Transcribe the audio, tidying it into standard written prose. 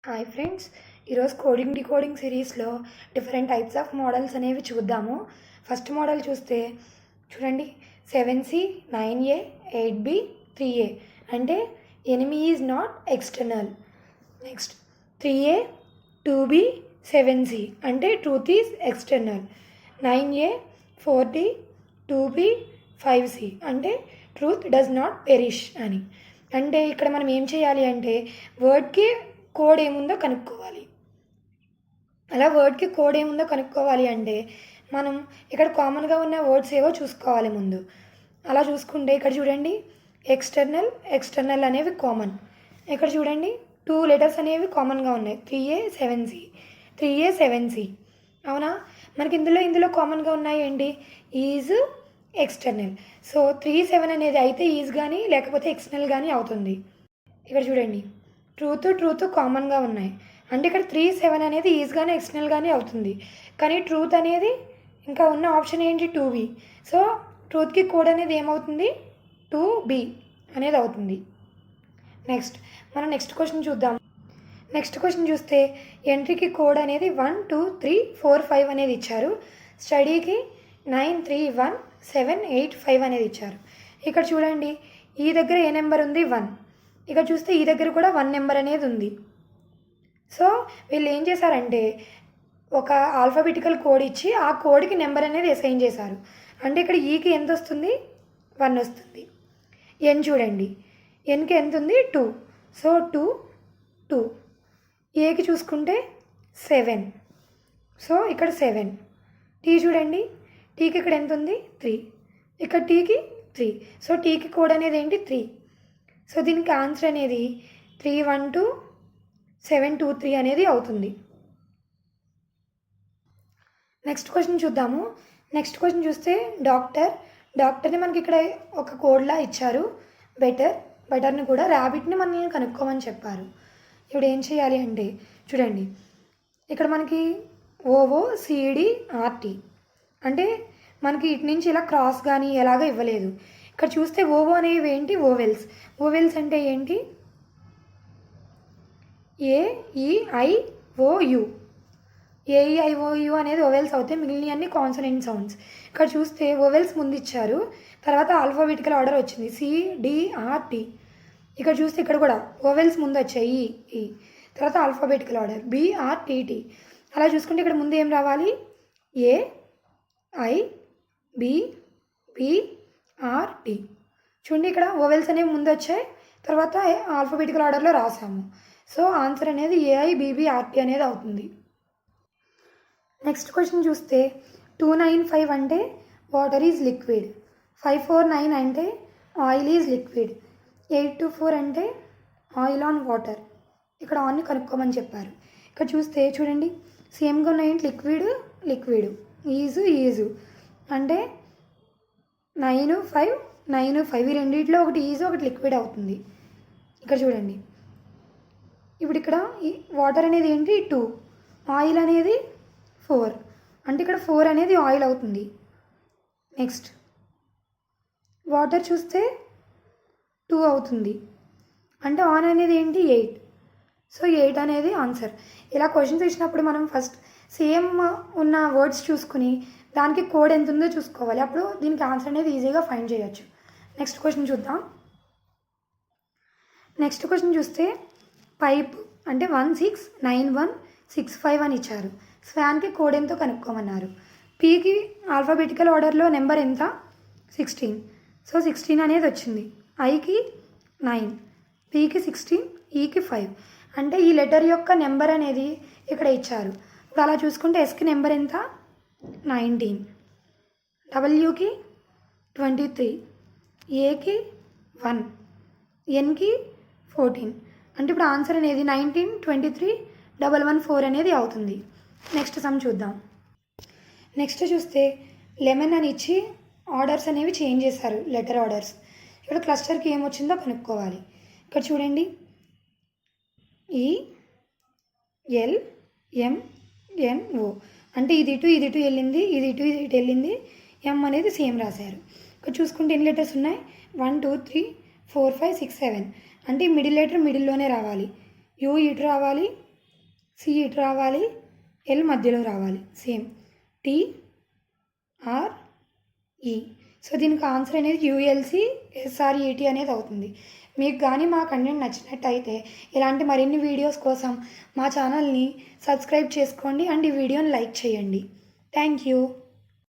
Hi friends, ఈరోజు coding decoding సిరీస్లో different types of models అనేవి చూద్దాము. ఫస్ట్ మోడల్ చూస్తే చూడండి, 7C 9A 8B 3A అంటే enemy is not external. Next 3A 2B 7C అంటే truth is external. 9A 4D 2B 5C అంటే truth does not perish అని. అంటే ఇక్కడ మనం ఏం చేయాలి అంటే వర్డ్కి కోడ్ ఏముందో కనుక్కోవాలి. అలా వర్డ్కి కోడ్ ఏముందో కనుక్కోవాలి అంటే మనం ఇక్కడ కామన్గా ఉన్న వర్డ్స్ ఏవో చూసుకోవాలి ముందు. అలా చూసుకుంటే ఇక్కడ చూడండి, ఎక్స్టర్నల్ అనేవి కామన్. ఇక్కడ చూడండి 2 లెటర్స్ అనేవి కామన్గా ఉన్నాయి, 3A 7C. అవునా, మనకి ఇందులో కామన్గా ఉన్నాయి ఏంటి, ఈజ్ ఎక్స్టర్నల్. సో 3 7 అనేది అయితే ఈజ్ కానీ లేకపోతే ఎక్స్టర్నల్ కానీ అవుతుంది. ఇక్కడ చూడండి, ట్రూత్ కామన్గా ఉన్నాయి అంటే ఇక్కడ 3 7 అనేది ఈజ్ కానీ ఎక్స్టర్నల్ కానీ అవుతుంది. కానీ ట్రూత్ అనేది ఇంకా ఉన్న ఆప్షన్ ఏంటి, 2B. సో ట్రూత్కి కోడ్ అనేది ఏమవుతుంది, 2B అనేది అవుతుంది. మనం నెక్స్ట్ క్వశ్చన్ చూద్దాం. నెక్స్ట్ క్వశ్చన్ చూస్తే ఎంట్రీకి కోడ్ అనేది 1 2 3 4 5 అనేది ఇచ్చారు. స్టడీకి 9 3 1 7 8 5 అనేది ఇచ్చారు. ఇక్కడ చూడండి, ఈ దగ్గర ఏ నెంబర్ ఉంది, 1. ఇక్కడ చూస్తే ఈ దగ్గర కూడా 1 నెంబర్ అనేది ఉంది. సో వీళ్ళు ఏం చేశారంటే ఒక ఆల్ఫాబెటికల్ కోడ్ ఇచ్చి ఆ కోడ్కి నెంబర్ అనేది అసైన్ చేశారు. అంటే ఇక్కడ ఈకి ఎంత వస్తుంది, 1 వస్తుంది. ఎన్ చూడండి, ఎన్కి ఎంత ఉంది, 2. సో 2. ఏకి చూసుకుంటే 7. సో ఇక్కడ 7. టీ చూడండి, టీకి ఇక్కడ ఎంత ఉంది, 3. ఇక్కడ టీకి 3. సో టీకి కోడ్ అనేది ఏంటి, 3. సో దీనికి ఆన్సర్ అనేది 3 1 2 7 2 3 అనేది అవుతుంది. నెక్స్ట్ క్వశ్చన్ చూద్దాము. నెక్స్ట్ క్వశ్చన్ చూస్తే డాక్టర్ని మనకి ఇక్కడ ఒక కోడ్లా ఇచ్చారు. బెటర్ని కూడా ర్యాబిట్ని మనం కనుక్కోమని చెప్పారు. ఇప్పుడు ఏం చేయాలి అంటే చూడండి, ఇక్కడ మనకి OOCDRT అంటే మనకి ఇటు నుంచి ఇలా క్రాస్ కానీ ఎలాగ ఇవ్వలేదు. ఇక్కడ చూస్తే ఓవో అనేవి ఏంటి, ఓవెల్స్ అంటే ఏంటి, AEIOU అనేది ఓవెల్స్ అవుతాయి, మిగిలిన అన్ని కాన్సనెంట్ సౌండ్స్. ఇక్కడ చూస్తే ఓవెల్స్ ముందు ఇచ్చారు, తర్వాత ఆల్ఫాబెటికల్ ఆర్డర్ వచ్చింది CDRT. ఇక్కడ చూస్తే ఇక్కడ కూడా ఓవెల్స్ ముందు వచ్చాయి ఈ తర్వాత ఆల్ఫాబెటికల్ ఆర్డర్ BRTT. అలా చూసుకుంటే ఇక్కడ ముందు ఏం రావాలి, AIBBRT. చూడండి, ఇక్కడ ఓవెల్స్ అనేవి ముందు వచ్చాయి, తర్వాత ఆల్ఫాబెటికల్ ఆర్డర్లో రాసాము. సో ఆన్సర్ అనేది AIBBRT అనేది అవుతుంది. నెక్స్ట్ క్వశ్చన్ చూస్తే 295 అంటే వాటర్ ఈజ్ లిక్విడ్, 549 అంటే ఆయిల్ ఈజ్ లిక్విడ్, 824 అంటే ఆయిల్ ఆన్ వాటర్. ఇక్కడ ఆన్ని కనుక్కోమని చెప్పారు. ఇక్కడ చూస్తే చూడండి, సేమ్గా ఉన్నాయంటే లిక్విడ్ ఈజు అంటే 9 5 ఈ రెండిట్లో ఒకటి ఈజు ఒకటి లిక్విడ్ అవుతుంది. ఇక్కడ చూడండి, ఇప్పుడు ఇక్కడ వాటర్ అనేది ఏంటి, 2, ఆయిల్ అనేది 4 అంటే ఇక్కడ 4 అనేది ఆయిల్ అవుతుంది. నెక్స్ట్ వాటర్ చూస్తే 2 అవుతుంది అంటే ఆన్ అనేది ఏంటి, 8. సో 8 అనేది ఆన్సర్. ఇలా క్వశ్చన్స్ ఇచ్చినప్పుడు మనం ఫస్ట్ సేమ్ ఉన్న వర్డ్స్ చూసుకుని దానికి కోడ్ ఎంత ఉందో చూసుకోవాలి, అప్పుడు దీనికి ఆన్సర్ అనేది ఈజీగా ఫైండ్ చేయొచ్చు. నెక్స్ట్ క్వశ్చన్ చూద్దాం. నెక్స్ట్ క్వశ్చన్ చూస్తే పైప్ అంటే 169165 అని ఇచ్చారు. స్వాన్కి కోడ్ ఎంతో కనుక్కోమన్నారు. పీకి ఆల్ఫాబెటికల్ ఆర్డర్లో నెంబర్ ఎంత, 16. సో 16 అనేది వచ్చింది. ఐకి 9, పీకి 16, ఈకి 5. అంటే ఈ లెటర్ యొక్క నెంబర్ అనేది ఇక్కడ ఇచ్చారు. ఇప్పుడు అలా చూసుకుంటే ఎస్కి నెంబర్ ఎంత, 19, డబ్ల్యూకి 23, ఏకి 1, ఎన్కి 14. అంటే ఇప్పుడు ఆన్సర్ అనేది 19 23 114 అనేది అవుతుంది. నెక్స్ట్ సమ్ చూద్దాం. నెక్స్ట్ చూస్తే లెమన్ అని ఇచ్చి ఆర్డర్స్ అనేవి చేంజ్ చేశారు, లెటర్ ఆర్డర్స్. ఇక్కడ క్లస్టర్కి ఏమొచ్చిందో కనుక్కోవాలి. ఇక్కడ చూడండి, ELMNO అంటే ఇది ఇటు వెళ్ళింది, ఇది ఇటు వెళ్ళింది, ఎం అనేది సేమ్ రాశారు. ఇక్కడ చూసుకుంటే ఎన్ని లెటర్స్ ఉన్నాయి, 1 2 3 4 5 6 7 అంటే మిడిల్ లెటర్ మిడిల్లోనే రావాలి. యూ ఇటు రావాలి, సి ఇటు రావాలి, ఎల్ మధ్యలో రావాలి, సేమ్ టీ ఆర్ ఈ. సో దీనికి ఆన్సర్ అనేది యూఎల్సి ఎస్ఆర్ఈటీ అనేది అవుతుంది. మీకు కానీ మా కంటెంట్ నచ్చినట్టయితే ఇలాంటి మరిన్ని వీడియోస్ కోసం మా ఛానల్ని సబ్స్క్రైబ్ చేసుకోండి అండ్ ఈ వీడియోని లైక్ చేయండి. Thank you.